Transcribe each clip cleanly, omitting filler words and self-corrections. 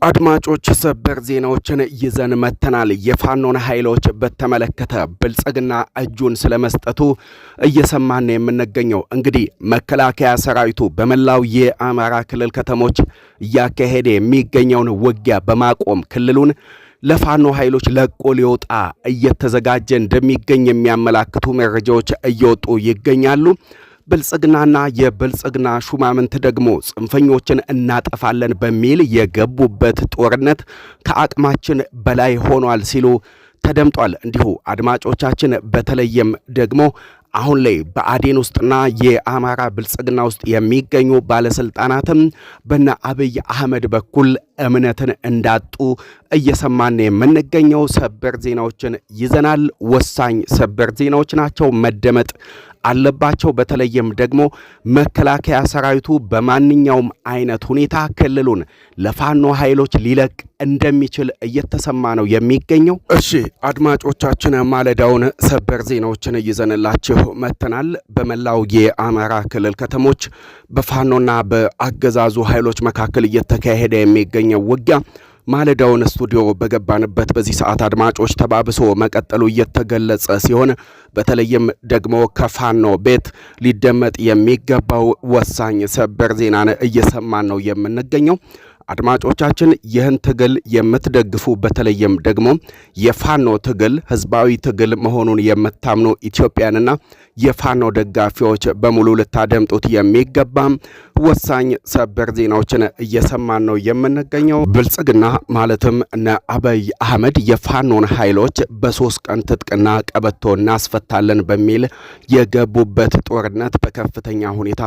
አድማጮች ሰበር ዜናዎችን ይዘን መተናል። የፋኖን ኃይሎች በተመለከተ ብልጽግና እጁን ስለመስጠቱ እየሰማን የምንገኘው እንግዲህ መከላከያ ሰራዊቱ በመላው የአማራ ክልል ከተሞች እያካሄደ የሚገኘውን ውጊያ በማቆም ክልሉን ለፋኖ ኃይሎች ለቆ ሊወጣ እየተዘጋጀ እንደሚገኝ የሚያመላክቱ መረጃዎች እየወጡ ይገኛሉ። ብልጽግናና የብልጽግና ሹማምንት ደግሞ ጽንፈኞችን እናጠፋለን በሚል የገቡበት ጦርነት ከአቅማችን በላይ ሆኗል ሲሉ ተደምጧል። እንዲሁ አድማጮቻችን በተለይም ደግሞ አሁን ላይ በአዴን ውስጥና የአማራ ብልጽግና ውስጥ የሚገኙ ባለስልጣናትም በነ አብይ አህመድ በኩል እምነትን እንዳጡ እየሰማን የምንገኘው ሰበር ዜናዎችን ይዘናል። ወሳኝ ሰበር ዜናዎች ናቸው፣ መደመጥ አለባቸው። በተለይም ደግሞ መከላከያ ሰራዊቱ በማንኛውም አይነት ሁኔታ ክልሉን ለፋኖ ኃይሎች ሊለቅ እንደሚችል እየተሰማ ነው የሚገኘው። እሺ አድማጮቻችን ማለዳውን ሰበር ዜናዎችን ይዘንላችሁ መተናል። በመላው የአማራ ክልል ከተሞች በፋኖና በአገዛዙ ኃይሎች መካከል እየተካሄደ የሚገኘው ውጊያ ማለዳውን ስቱዲዮ በገባንበት በዚህ ሰዓት አድማጮች ተባብሶ መቀጠሉ እየተገለጸ ሲሆን በተለይም ደግሞ ከፋኖ ቤት ሊደመጥ የሚገባው ወሳኝ ሰበር ዜናን እየሰማን ነው የምንገኘው። አድማጮቻችን ይህን ትግል የምትደግፉ በተለይም ደግሞ የፋኖ ትግል ህዝባዊ ትግል መሆኑን የምታምኑ ኢትዮጵያንና የፋኖ ደጋፊዎች በሙሉ ልታደምጡት የሚገባ ወሳኝ ሰበር ዜናዎችን እየሰማን ነው የምንገኘው። ብልጽግና ማለትም እነ አብይ አህመድ የፋኖን ኃይሎች በ3 ቀን ትጥቅና ቀበቶ እናስፈታለን በሚል የገቡበት ጦርነት በከፍተኛ ሁኔታ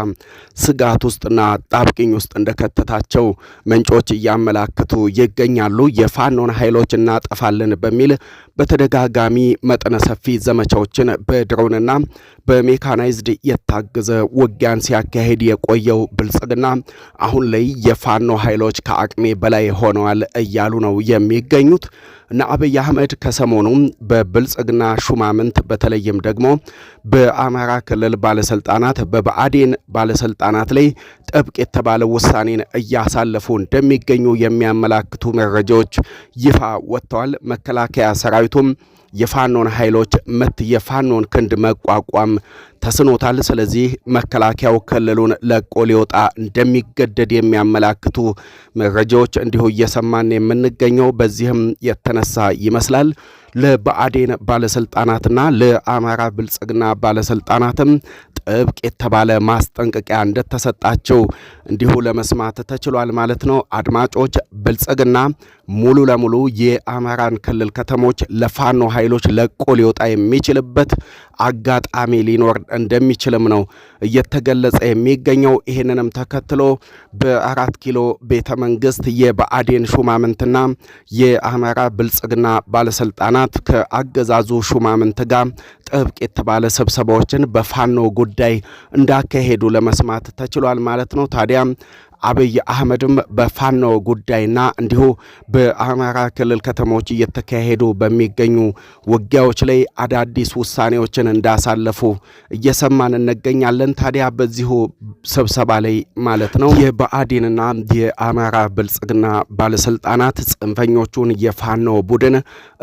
ስጋት ውስጥና ጣብቂኝ ውስጥ እንደከተታቸው ምንጮች እያመላክቱ ይገኛሉ። የፋኖን ኃይሎች እናጠፋለን በሚል በተደጋጋሚ መጠነ ሰፊ ዘመቻዎችን በድሮንና በሜካናይዝድ የታገዘ ውጊያን ሲያካሄድ የቆየው ብልጽግና አሁን ላይ የፋኖ ኃይሎች ከአቅሜ በላይ ሆነዋል እያሉ ነው የሚገኙት። እና አብይ አህመድ ከሰሞኑ በብልጽግና ሹማምንት በተለይም ደግሞ በአማራ ክልል ባለስልጣናት በብአዴን ባለስልጣናት ላይ ጥብቅ የተባለ ውሳኔን እያሳለፉ እንደሚገኙ የሚያመላክቱ መረጃዎች ይፋ ወጥተዋል። መከላከያ ሰራዊቱም የፋኖን ኃይሎች የፋኖን ክንድ መቋቋም ተስኖታል። ስለዚህ መከላከያው ክልሉን ለቆ ሊወጣ እንደሚገደድ የሚያመላክቱ መረጃዎች እንዲሁ እየሰማን የምንገኘው በዚህም የተነሳ ይመስላል ለብአዴን ባለስልጣናትና ለአማራ ብልጽግና ባለስልጣናትም ጥብቅ የተባለ ማስጠንቀቂያ እንደተሰጣቸው እንዲሁ ለመስማት ተችሏል ማለት ነው። አድማጮች ብልጽግና ሙሉ ለሙሉ የአማራን ክልል ከተሞች ለፋኖ ኃይሎች ለቆ ሊወጣ የሚችልበት አጋጣሚ ሊኖር እንደሚችልም ነው እየተገለጸ የሚገኘው። ይህንንም ተከትሎ በ4 ኪሎ ቤተ መንግስት የብአዴን ሹማምንትና የአማራ ብልጽግና ባለስልጣናት ከአገዛዙ ሹማምንት ጋር ጥብቅ የተባለ ስብሰባዎችን በፋኖ ጉዳይ እንዳካሄዱ ለመስማት ተችሏል ማለት ነው። ታዲያ አብይ አህመድም በፋኖ ጉዳይና እንዲሁ በአማራ ክልል ከተሞች እየተካሄዱ በሚገኙ ውጊያዎች ላይ አዳዲስ ውሳኔዎችን እንዳሳለፉ እየሰማን እንገኛለን። ታዲያ በዚሁ ስብሰባ ላይ ማለት ነው የብአዴንና የአማራ ብልጽግና ባለስልጣናት ጽንፈኞቹን የፋኖ ቡድን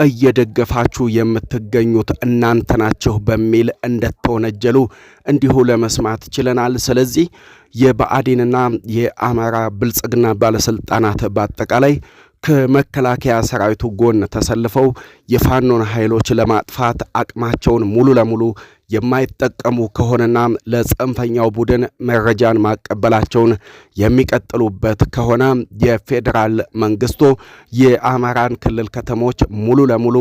እየደገፋችሁ የምትገኙት እናንተ ናችሁ በሚል እንደተወነጀሉ እንዲሁ ለመስማት ችለናል። ስለዚህ የብአዴንና የአማራ ብልጽግና ባለስልጣናት በአጠቃላይ ከመከላከያ ሰራዊቱ ጎን ተሰልፈው የፋኖን ኃይሎች ለማጥፋት አቅማቸውን ሙሉ ለሙሉ የማይጠቀሙ ከሆነና ለጽንፈኛው ቡድን መረጃን ማቀበላቸውን የሚቀጥሉበት ከሆነ የፌዴራል መንግስቱ የአማራን ክልል ከተሞች ሙሉ ለሙሉ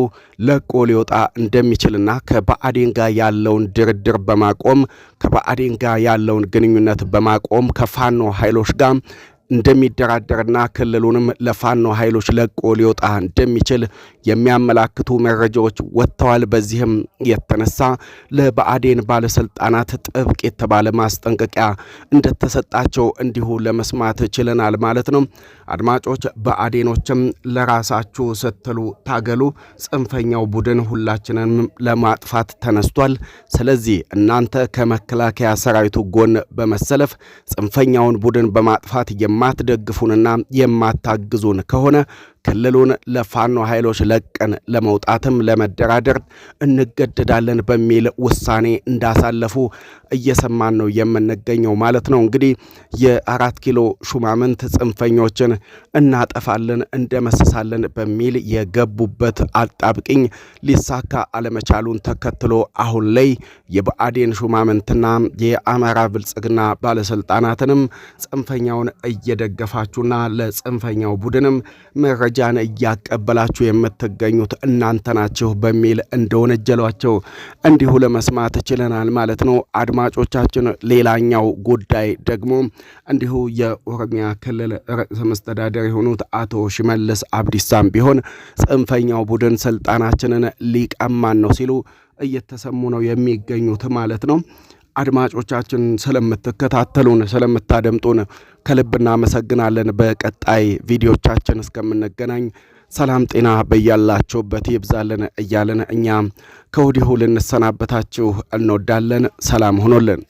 ለቆ ሊወጣ እንደሚችልና ከብአዴን ጋር ያለውን ድርድር በማቆም ከብአዴን ጋር ያለውን ግንኙነት በማቆም ከፋኖ ኃይሎች ጋር እንደሚደራደርና ክልሉንም ለፋኖ ኃይሎች ለቆ ሊወጣ እንደሚችል የሚያመላክቱ መረጃዎች ወጥተዋል። በዚህም የተነሳ ለብአዴን ባለስልጣናት ጥብቅ የተባለ ማስጠንቀቂያ እንደተሰጣቸው እንዲሁ ለመስማት ችለናል ማለት ነው። አድማጮች ብአዴኖችም ለራሳችሁ ስትሉ ታገሉ፣ ጽንፈኛው ቡድን ሁላችንን ለማጥፋት ተነስቷል። ስለዚህ እናንተ ከመከላከያ ሰራዊቱ ጎን በመሰለፍ ጽንፈኛውን ቡድን በማጥፋት የማትደግፉንና የማታግዙን ከሆነ ክልሉን ለፋኖ ኃይሎች ለቀን ለመውጣትም ለመደራደር እንገደዳለን በሚል ውሳኔ እንዳሳለፉ እየሰማን ነው የምንገኘው ማለት ነው። እንግዲህ የአራት ኪሎ ሹማምንት ጽንፈኞችን እናጠፋለን እንደመስሳለን በሚል የገቡበት አጣብቅኝ ሊሳካ አለመቻሉን ተከትሎ አሁን ላይ የብአዴን ሹማምንትና የአማራ ብልጽግና ባለስልጣናትንም ጽንፈኛውን እየደገፋችሁና ለጽንፈኛው ቡድንም መረጃን እያቀበላችሁ የምትገኙት እናንተ ናችሁ በሚል እንደወነጀሏቸው እንዲሁ ለመስማት ችለናል ማለት ነው። አድማጮቻችን ሌላኛው ጉዳይ ደግሞ እንዲሁ የኦሮሚያ ክልል ርዕሰ መስተዳድር የሆኑት አቶ ሽመልስ አብዲሳም ቢሆን ጽንፈኛው ቡድን ስልጣናችንን ሊቀማን ነው ሲሉ እየተሰሙ ነው የሚገኙት ማለት ነው። አድማጮቻችን ስለምትከታተሉን ስለምታደምጡን ከልብ እናመሰግናለን። በቀጣይ ቪዲዮቻችን እስከምንገናኝ ሰላም ጤና በያላችሁበት ይብዛልን እያልን እኛ ከወዲሁ ልንሰናበታችሁ እንወዳለን። ሰላም ሆኖልን